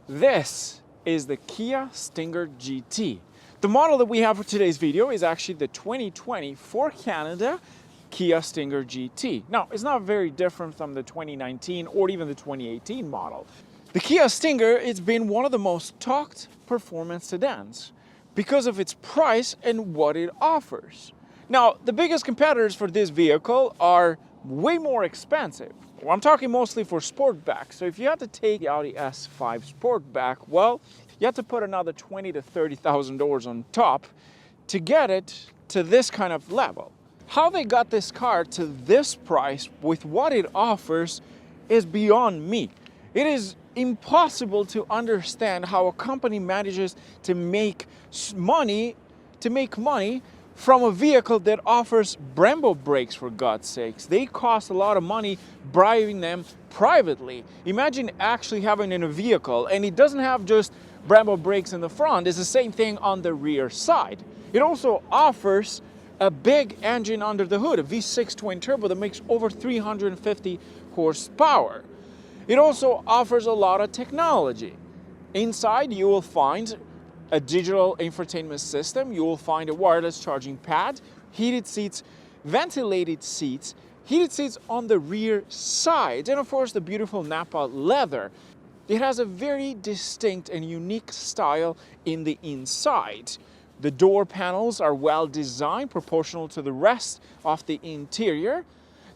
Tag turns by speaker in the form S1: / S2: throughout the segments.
S1: This is the Kia Stinger GT. The model that we have for today's video is actually the 2020 for Canada Kia Stinger GT. Now, it's not very different from the 2019 or even the 2018 model. The Kia Stinger, it's been one of the most talked performance sedans because of its price and what it offers. Now, the biggest competitors for this vehicle are way more expensive. Well, I'm talking mostly for Sportback. So if you had to take the Audi S5 Sportback, well, you have to put another $20,000 to $30,000 on top to get it to this kind of level. How they got this car to this price with what it offers is beyond me. It is impossible to understand how a company manages to make money from a vehicle that offers Brembo brakes, for God's sakes. They cost a lot of money buying them privately. Imagine actually having in a vehicle and it doesn't have just Brembo brakes in the front, it's the same thing on the rear side. It also offers a big engine under the hood, a V6 twin turbo that makes over 350 horsepower. It also offers a lot of technology. Inside you will find a digital infotainment system, you will find a wireless charging pad, heated seats, ventilated seats, heated seats on the rear side, and of course the beautiful Nappa leather. It has a very distinct and unique style in the inside. The door panels are well designed, proportional to the rest of the interior.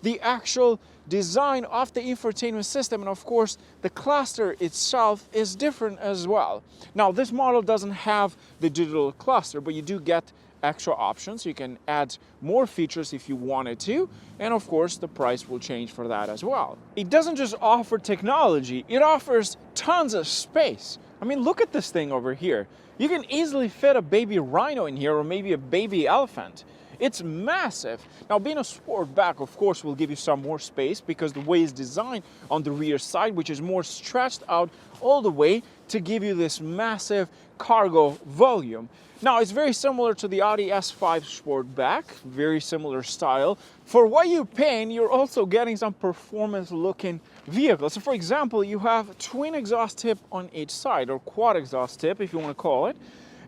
S1: The actual design of the infotainment system and of course the cluster itself is different as well. Now this model doesn't have the digital cluster, but you do get extra options. You can add more features if you wanted to, and of course the price will change for that as well. It doesn't just offer technology, it offers tons of space. I mean, look at this thing over here. You can easily fit a baby rhino in here or maybe a baby elephant. It's massive. Now, being a Sportback, of course, will give you some more space because the way it's designed on the rear side, which is more stretched out all the way to give you this massive cargo volume. Now, it's very similar to the Audi S5 Sportback, very similar style. For what you're paying, you're also getting some performance-looking vehicle. So, for example, you have twin exhaust tip on each side, or quad exhaust tip, if you want to call it.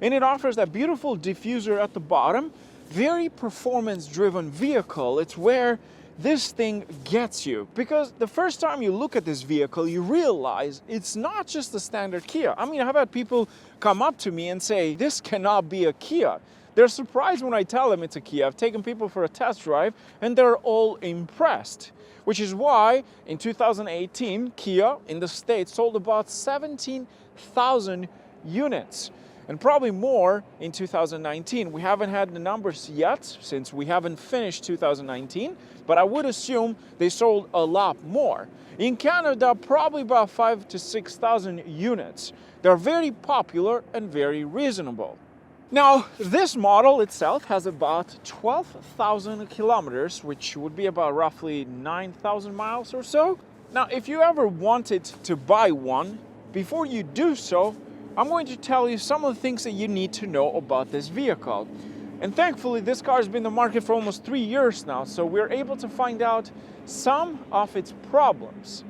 S1: And it offers that beautiful diffuser at the bottom. Very performance-driven vehicle. It's where this thing gets you, because the first time you look at this vehicle you realize it's not just a standard Kia. I mean, I've had people come up to me and say this cannot be a Kia. They're surprised when I tell them it's a Kia. I've taken people for a test drive and they're all impressed, which is why in 2018 Kia in the States sold about 17,000 units. And probably more in 2019. We haven't had the numbers yet since we haven't finished 2019, but I would assume they sold a lot more. In Canada, probably about 5,000 to 6,000 units. They're very popular and very reasonable. Now, this model itself has about 12,000 kilometers, which would be about roughly 9,000 miles or so. Now, if you ever wanted to buy one, before you do so, I'm going to tell you some of the things that you need to know about this vehicle. And thankfully, this car has been in the market for almost 3 years now, so we're able to find out some of its problems.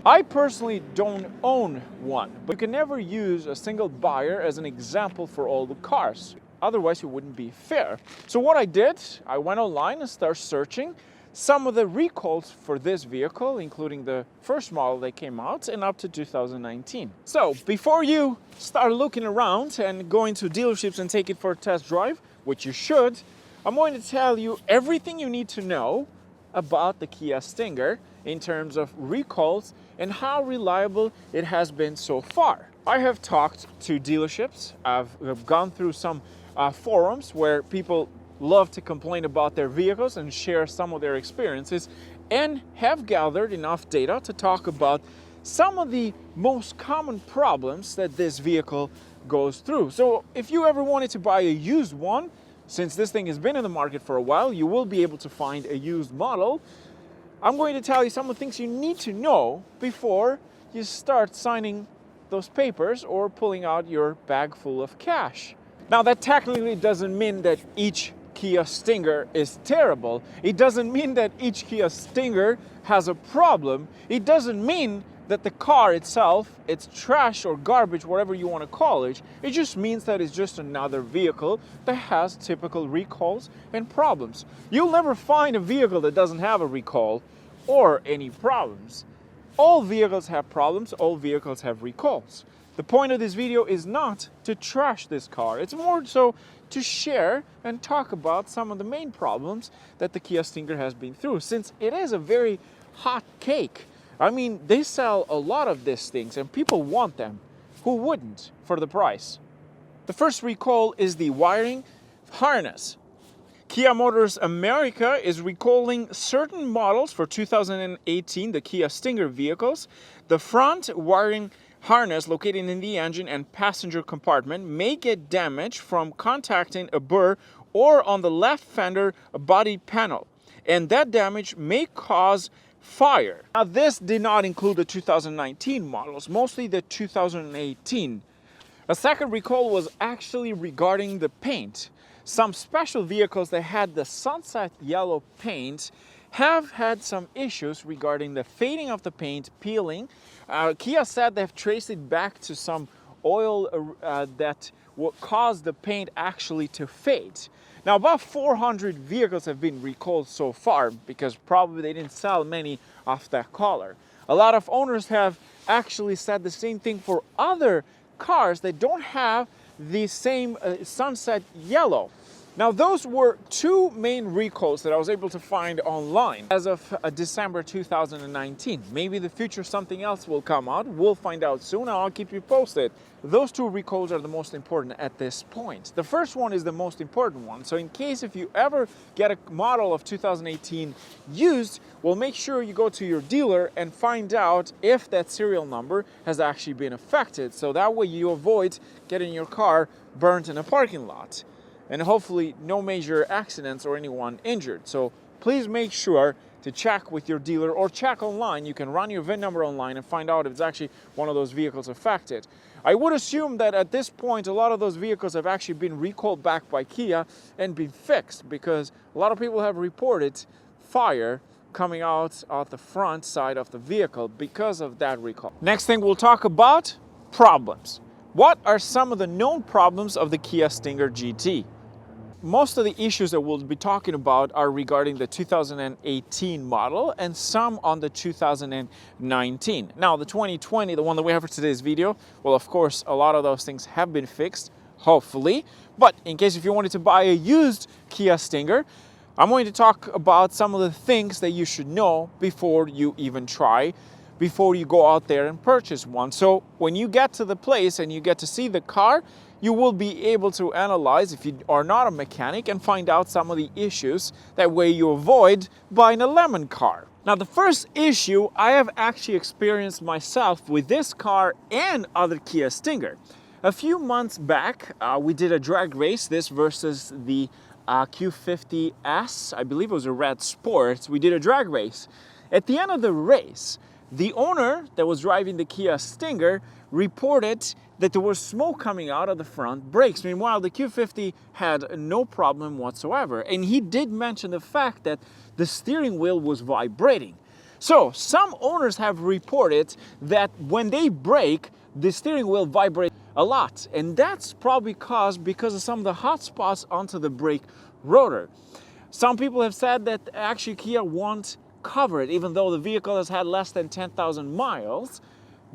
S1: I personally don't own one, but you can never use a single buyer as an example for all the cars. Otherwise, it wouldn't be fair. So what I did, I went online and started searching some of the recalls for this vehicle, including the first model that came out and up to 2019. So before you start looking around and going to dealerships and take it for a test drive, which you should, I'm going to tell you everything you need to know about the Kia Stinger in terms of recalls and how reliable it has been so far. I have talked to dealerships. I've gone through some forums where people love to complain about their vehicles and share some of their experiences, and have gathered enough data to talk about some of the most common problems that this vehicle goes through. So if you ever wanted to buy a used one, since this thing has been in the market for a while, you will be able to find a used model. I'm going to tell you some of the things you need to know before you start signing those papers or pulling out your bag full of cash. Now, that technically doesn't mean that each Kia Stinger is terrible. It doesn't mean that each Kia Stinger has a problem. It doesn't mean that the car itself, it's trash or garbage, whatever you want to call it. It just means that it's just another vehicle that has typical recalls and problems. You'll never find a vehicle that doesn't have a recall or any problems. All vehicles have problems, all vehicles have recalls. The point of this video is not to trash this car. It's more so to share and talk about some of the main problems that the Kia Stinger has been through, since it is a very hot cake. I mean, they sell a lot of these things and people want them. Who wouldn't for the price? The first recall is the wiring harness. Kia Motors America is recalling certain models for 2018, the Kia Stinger vehicles. The front wiring harness located in the engine and passenger compartment may get damaged from contacting a burr or on the left fender body panel, and that damage may cause fire. Now, this did not include the 2019 models, mostly the 2018. A second recall was actually regarding the paint. Some special vehicles that had the sunset yellow paint have had some issues regarding the fading of the paint, peeling. Kia said they've traced it back to some oil that caused the paint actually to fade. Now, about 400 vehicles have been recalled so far because probably they didn't sell many of that color. A lot of owners have actually said the same thing for other cars that don't have the same sunset yellow. Now, those were two main recalls that I was able to find online as of December 2019. Maybe in the future something else will come out. We'll find out soon. I'll keep you posted. Those two recalls are the most important at this point. The first one is the most important one. So in case if you ever get a model of 2018 used, well, make sure you go to your dealer and find out if that serial number has actually been affected. So that way you avoid getting your car burnt in a parking lot. And hopefully no major accidents or anyone injured. So please make sure to check with your dealer or check online. You can run your VIN number online and find out if it's actually one of those vehicles affected. I would assume that at this point, a lot of those vehicles have actually been recalled back by Kia and been fixed, because a lot of people have reported fire coming out of the front side of the vehicle because of that recall. Next thing we'll talk about, problems. What are some of the known problems of the Kia Stinger GT? Most of the issues that we'll be talking about are regarding the 2018 model and some on the 2019. Now, the 2020, the one that we have for today's video, well, of course, a lot of those things have been fixed, hopefully. But in case if you wanted to buy a used Kia Stinger, I'm going to talk about some of the things that you should know before you even try, before you go out there and purchase one. So when you get to the place and you get to see the car, you will be able to analyze, if you are not a mechanic, and find out some of the issues. That way you avoid buying a lemon car. Now, the first issue I have actually experienced myself with this car and other Kia Stinger. A few months back, we did a drag race, this versus the Q50S, I believe it was a red Sport. We did a drag race. At the end of the race, the owner that was driving the Kia Stinger reported that there was smoke coming out of the front brakes. Meanwhile, the Q50 had no problem whatsoever. And he did mention the fact that the steering wheel was vibrating. So some owners have reported that when they brake, the steering wheel vibrates a lot. And that's probably caused because of some of the hot spots onto the brake rotor. Some people have said that actually Kia won't cover it, even though the vehicle has had less than 10,000 miles.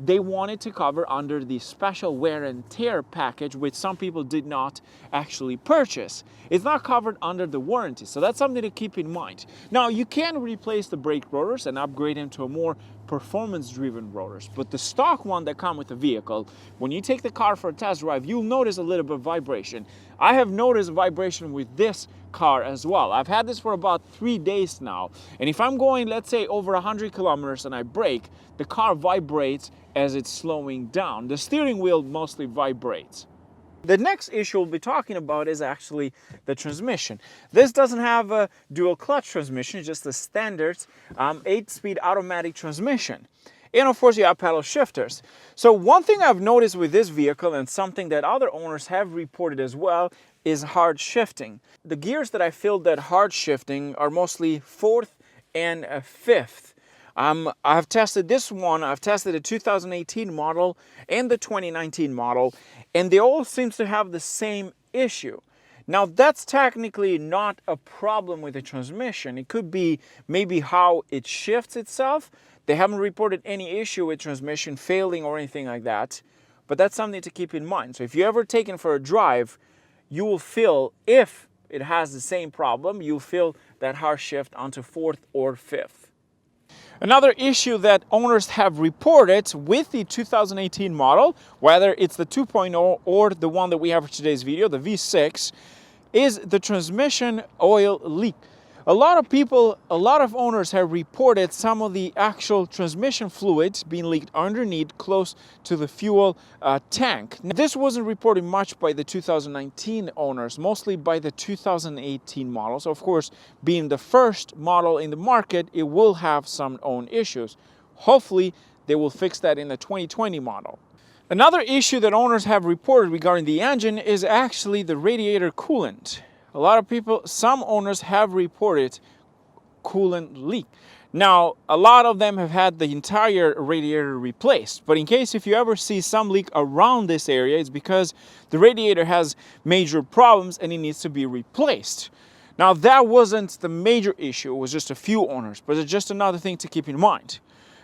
S1: They wanted to cover under the special wear and tear package, which some people did not actually purchase. It's not covered under the warranty, so that's something to keep in mind. Now, you can replace the brake rotors and upgrade them to a more performance-driven rotors, but the stock one that come with the vehicle, when you take the car for a test drive, you'll notice a little bit of vibration. I have noticed vibration with this car as well. I've had this for about 3 days now, and if I'm going, let's say, over 100 kilometers and I brake, the car vibrates as it's slowing down. The steering wheel mostly vibrates. The next issue we'll be talking about is actually the transmission. This doesn't have a dual clutch transmission, just a standard 8-speed automatic transmission. And of course you have pedal shifters. So one thing I've noticed with this vehicle, and something that other owners have reported as well, is hard shifting. The gears that I feel that hard shifting are mostly 4th and 5th. I've tested this one, I've tested the 2018 model and the 2019 model, and they all seem to have the same issue. Now that's technically not a problem with the transmission. It could be maybe how it shifts itself. They haven't reported any issue with transmission failing or anything like that, but that's something to keep in mind. So if you ever take it for a drive, you will feel, if it has the same problem, you'll feel that hard shift onto fourth or fifth. Another issue that owners have reported with the 2018 model, whether it's the 2.0 or the one that we have for today's video, the V6, is the transmission oil leak. A lot of owners have reported some of the actual transmission fluids being leaked underneath close to the fuel tank. Now, this wasn't reported much by the 2019 owners, mostly by the 2018 models. Of course, being the first model in the market, it will have some own issues. Hopefully, they will fix that in the 2020 model. Another issue that owners have reported regarding the engine is actually the radiator coolant. A lot of people, some owners have reported coolant leak. Now, a lot of them have had the entire radiator replaced, but in case if you ever see some leak around this area, it's because the radiator has major problems and it needs to be replaced. Now, that wasn't the major issue, it was just a few owners, but it's just another thing to keep in mind.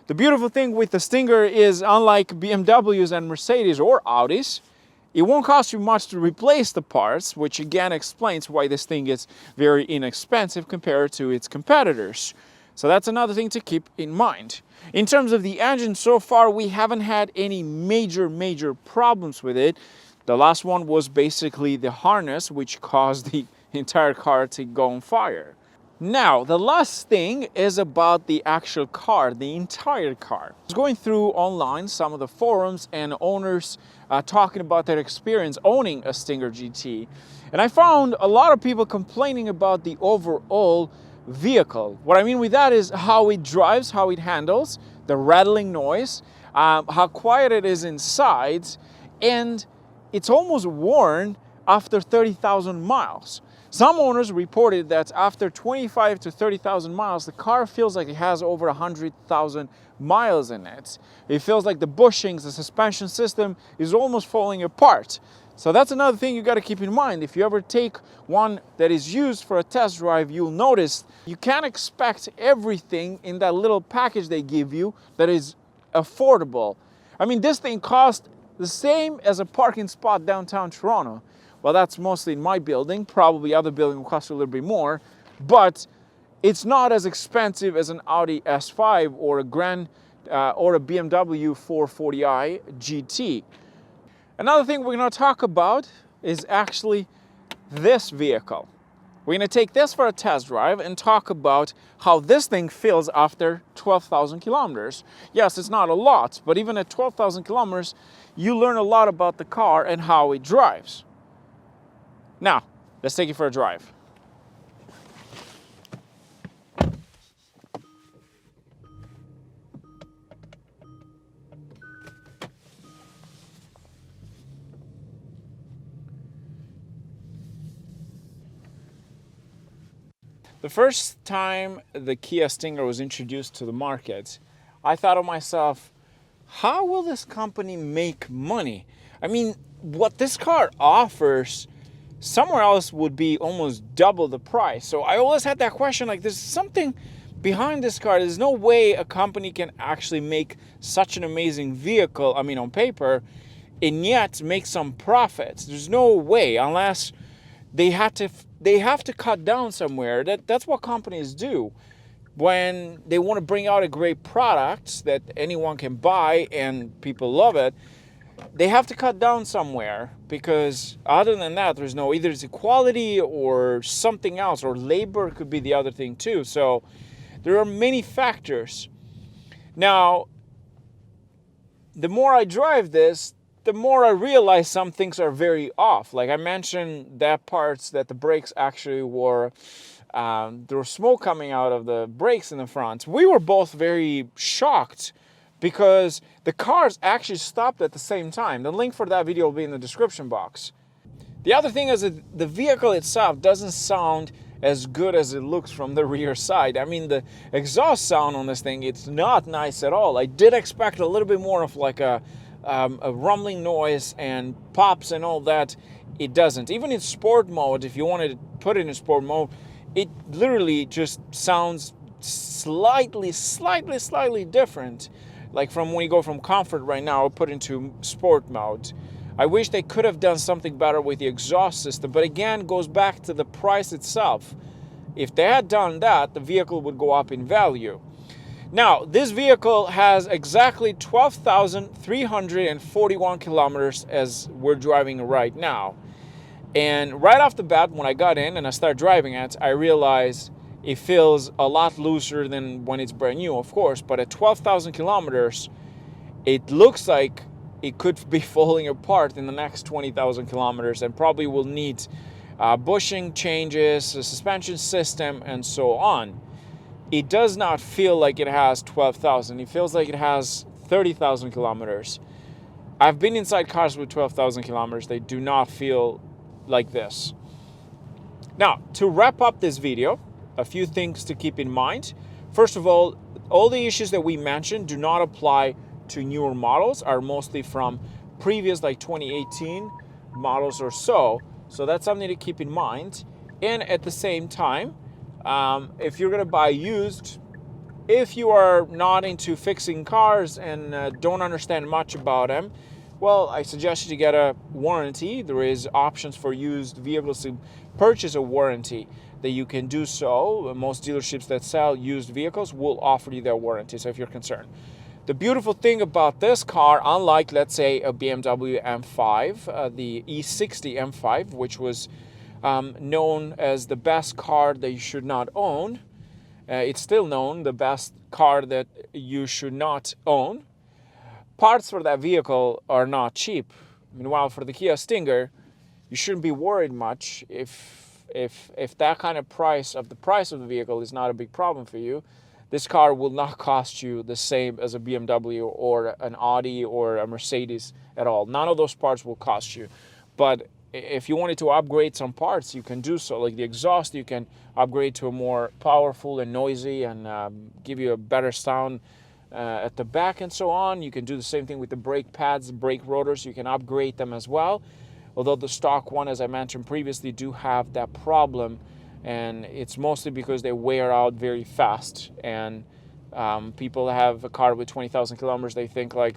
S1: The beautiful thing with the Stinger is, unlike BMWs and Mercedes or Audis, it won't cost you much to replace the parts, which again explains why this thing is very inexpensive compared to its competitors. So that's another thing to keep in mind. In terms of the engine, so far we haven't had any major problems with it. The last one was basically the harness, which caused the entire car to go on fire. Now, the last thing is about the actual car, the entire car. I was going through online some of the forums and owners talking about their experience owning a Stinger GT. And I found a lot of people complaining about the overall vehicle. What I mean with that is how it drives, how it handles, the rattling noise, how quiet it is inside, and it's almost worn after 30,000 miles. Some owners reported that after 25 to 30,000 miles, the car feels like it has over 100,000 miles in it. It feels like the bushings, the suspension system is almost falling apart. So that's another thing you got to keep in mind. If you ever take one that is used for a test drive, you'll notice you can't expect everything in that little package they give you that is affordable. I mean, this thing costs the same as a parking spot downtown Toronto. Well, that's mostly in my building. Probably other building will cost you a little bit more, but it's not as expensive as an Audi S5 or a BMW 440i GT. Another thing we're going to talk about is actually this vehicle. We're going to take this for a test drive and talk about how this thing feels after 12,000 kilometers. Yes, it's not a lot, but even at 12,000 kilometers, you learn a lot about the car and how it drives. Now, let's take it for a drive. The first time the Kia Stinger was introduced to the market, I thought to myself, how will this company make money? I mean, what this car offers somewhere else would be almost double the price. So I always had that question, like, there's something behind this car. There's no way a company can actually make such an amazing vehicle, I mean on paper, and yet make some profits. There's no way, unless they have to cut down somewhere. That's what companies do. When they want to bring out a great product that anyone can buy and people love it, they have to cut down somewhere, because other than that, there's no, either it's quality or something else, or labor could be the other thing too. So there are many factors. Now, the more I drive this, the more I realize some things are very off. Like I mentioned that parts that the brakes actually were, there was smoke coming out of the brakes in the front. We were both very shocked because the cars actually stopped at the same time. The link for that video will be in the description box. The other thing is that the vehicle itself doesn't sound as good as it looks from the rear side. I mean, the exhaust sound on this thing, it's not nice at all. I did expect a little bit more of like a rumbling noise and pops and all that. It doesn't. Even in sport mode, if you wanted to put it in sport mode, it literally just sounds slightly different. Like from when you go from comfort right now, put into sport mode. I wish they could have done something better with the exhaust system, but again, it goes back to the price itself. If they had done that, the vehicle would go up in value. Now, this vehicle has exactly 12,341 kilometers as we're driving right now. And right off the bat, when I got in and I started driving it, I realized it feels a lot looser than when it's brand new, of course, but at 12,000 kilometers, it looks like it could be falling apart in the next 20,000 kilometers and probably will need bushing changes, a suspension system, and so on. It does not feel like it has 12,000. It feels like it has 30,000 kilometers. I've been inside cars with 12,000 kilometers. They do not feel like this. Now, to wrap up this video, a few things to keep in mind. First of all the issues that we mentioned do not apply to newer models, are mostly from previous like 2018 models or so. So that's something to keep in mind. And at the same time, if you're gonna buy used, if you are not into fixing cars and don't understand much about them, well, I suggest you to get a warranty. There is options for used vehicles to purchase a warranty that you can do so. Most dealerships that sell used vehicles will offer you their warranty, so if you're concerned. The beautiful thing about this car, unlike, let's say, a BMW M5, the E60 M5, which was known as the best car that you should not own, it's still known the best car that you should not own. Parts for that vehicle are not cheap. Meanwhile, for the Kia Stinger, you shouldn't be worried much if that kind of price of the vehicle is not a big problem for you. This car will not cost you the same as a BMW or an Audi or a Mercedes at all. None of those parts will cost you. But if you wanted to upgrade some parts, you can do so. Like the exhaust, you can upgrade to a more powerful and noisy and give you a better sound at the back and so on. You can do the same thing with the brake pads, brake rotors. You can upgrade them as well. Although the stock one, as I mentioned previously, do have that problem. And it's mostly because they wear out very fast. And people have a car with 20,000 kilometers, they think like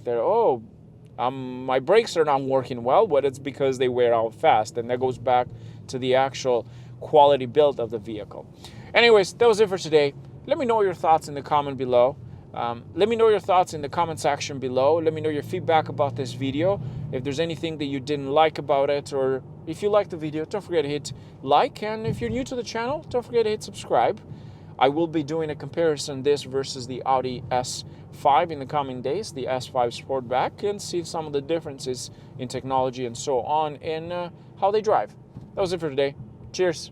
S1: my brakes are not working well, but it's because they wear out fast. And that goes back to the actual quality build of the vehicle. Anyways, that was it for today. Let me know your thoughts in the comment below. Let me know your thoughts in the comment section below. Let me know your feedback about this video. If there's anything that you didn't like about it, or if you liked the video, don't forget to hit like. And if you're new to the channel, don't forget to hit subscribe. I will be doing a comparison this versus the Audi S5 in the coming days, the S5 Sportback, and see some of the differences in technology and so on, and how they drive. That was it for today. Cheers.